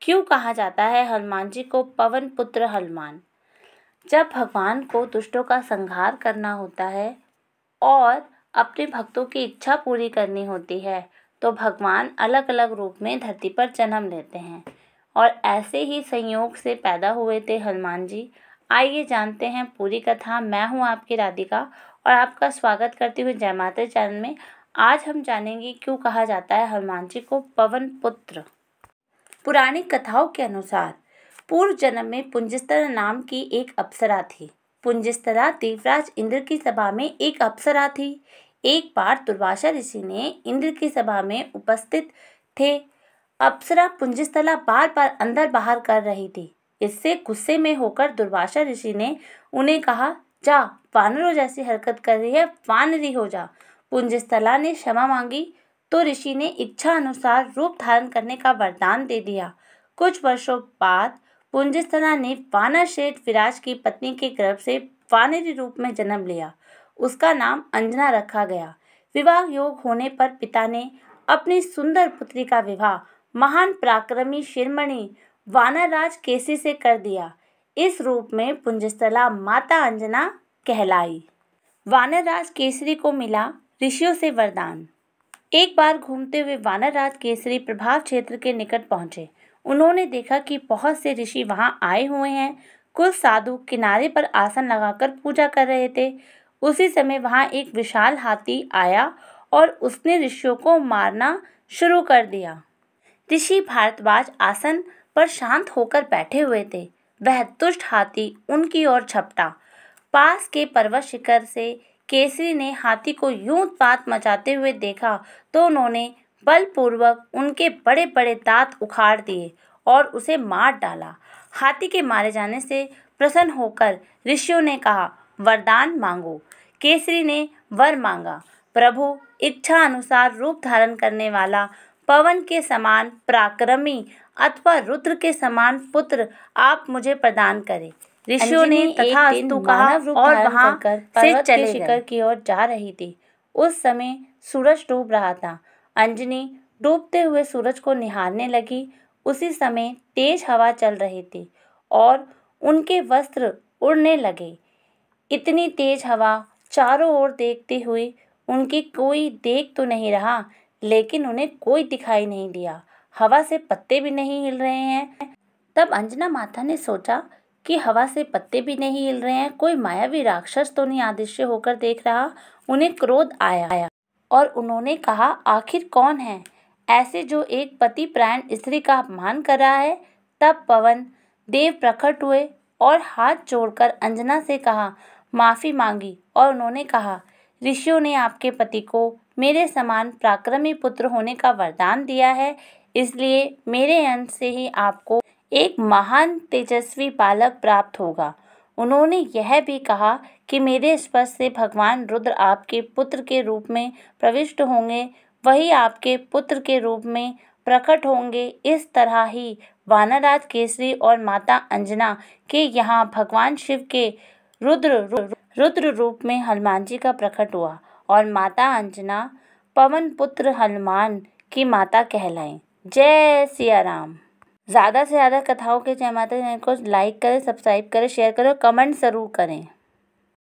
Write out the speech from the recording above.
क्यों कहा जाता है हनुमान जी को पवन पुत्र हनुमान? जब भगवान को दुष्टों का संहार करना होता है और अपने भक्तों की इच्छा पूरी करनी होती है तो भगवान अलग अलग रूप में धरती पर जन्म लेते हैं और ऐसे ही संयोग से पैदा हुए थे हनुमान जी। आइए जानते हैं पूरी कथा। मैं हूं आपकी राधिका और आपका स्वागत करती हुई जय माता चैनल में। आज हम जानेंगे क्यों कहा जाता है हनुमान जी को पवन पुत्र। पुराणिक कथाओं के अनुसार पूर्व जन्म में पुंजस्त्रा नाम की एक अप्सरा थी। पुंजस्त्रा देवराज इंद्र की सभा में एक अप्सरा थी। एक बार दुर्वासा ऋषि ने इंद्र की सभा में उपस्थित थे। अप्सरा पुंजस्त्रा बार बार अंदर बाहर कर रही थी। इससे गुस्से में होकर दुर्वासा ऋषि ने उन्हें कहा, जा, वानरों जैसी हरकत कर रही है, वानरी हो जा। पुंजस्त्रा ने क्षमा मांगी तो ऋषि ने इच्छा अनुसार रूप धारण करने का वरदान दे दिया। कुछ वर्षों बाद पुंजस्त्रा ने वानर श्रेष्ठ विराज की पत्नी के गर्भ से वानरी रूप में जन्म लिया। उसका नाम अंजना रखा गया। विवाह योग होने पर पिता ने अपनी सुंदर पुत्री का विवाह महान पराक्रमी शिरोमणि वानरराज केसरी से कर दिया। इस रूप में पुंजस्त्रा माता अंजना कहलाई। वानरराज केसरी को मिला ऋषियों से वरदान। एक बार घूमते हुए वानरराज केसरी प्रभाव क्षेत्र के निकट पहुंचे। उन्होंने देखा कि बहुत से ऋषि वहां आए हुए हैं। कुछ साधु किनारे पर आसन लगाकर पूजा कर रहे थे। उसी समय वहां एक विशाल हाथी आया और उसने ऋषियों को मारना शुरू कर दिया। ऋषि भारद्वाज आसन पर शांत होकर बैठे हुए थे। वह दुष्ट हाथी उनकी ओर झपटा। पास के पर्वत शिखर से केसरी ने हाथी को यूं उत्पात मचाते हुए देखा तो उन्होंने बलपूर्वक उनके बड़े बड़े दांत उखाड़ दिए और उसे मार डाला। हाथी के मारे जाने से प्रसन्न होकर ऋषियों ने कहा, वरदान मांगो। केसरी ने वर मांगा, प्रभु, इच्छा अनुसार रूप धारण करने वाला पवन के समान पराक्रमी अथवा रुद्र के समान पुत्र आप मुझे प्रदान करें। ऋषियों ने तथास्तु कहा और वहां से चले शिखर की ओर जा रही थी। उस समय सूरज डूब रहा था। अंजनी डूबते हुए सूरज को निहारने लगी। उसी समय तेज हवा चल रही थी और उनके वस्त्र उड़ने लगे। इतनी तेज हवा चारों ओर देखती हुई उनकी कोई देख तो नहीं रहा, लेकिन उन्हें कोई दिखाई नहीं दिया। हवा से पत्ते भी नहीं हिल रहे हैं। तब अंजना माता ने सोचा कि हवा से पत्ते भी नहीं हिल रहे हैं, कोई मायावी राक्षस तो नहीं अदृश्य होकर देख रहा। उन्हें क्रोध आया और उन्होंने कहा, आखिर कौन है ऐसे जो एक पति प्राण स्त्री का अपमान कर रहा है। तब पवन देव प्रकट हुए और हाथ जोड़कर अंजना से कहा, माफी मांगी और उन्होंने कहा, ऋषियों ने आपके पति को मेरे समान पराक्रमी पुत्र होने का वरदान दिया है, इसलिए मेरे अंश से ही आपको एक महान तेजस्वी बालक प्राप्त होगा। उन्होंने यह भी कहा कि मेरे स्पर्श से भगवान रुद्र आपके पुत्र के रूप में प्रविष्ट होंगे, वही आपके पुत्र के रूप में प्रकट होंगे। इस तरह ही वानरराज केसरी और माता अंजना के यहाँ भगवान शिव के रुद्र रूप में हनुमान जी का प्रकट हुआ और माता अंजना पवन पुत्र हनुमान की माता कहलाई। जय सिया राम। ज़्यादा से ज़्यादा कथाओं के जय माता चैनल को लाइक करें, सब्सक्राइब करें, शेयर करें, कमेंट ज़रूर करें।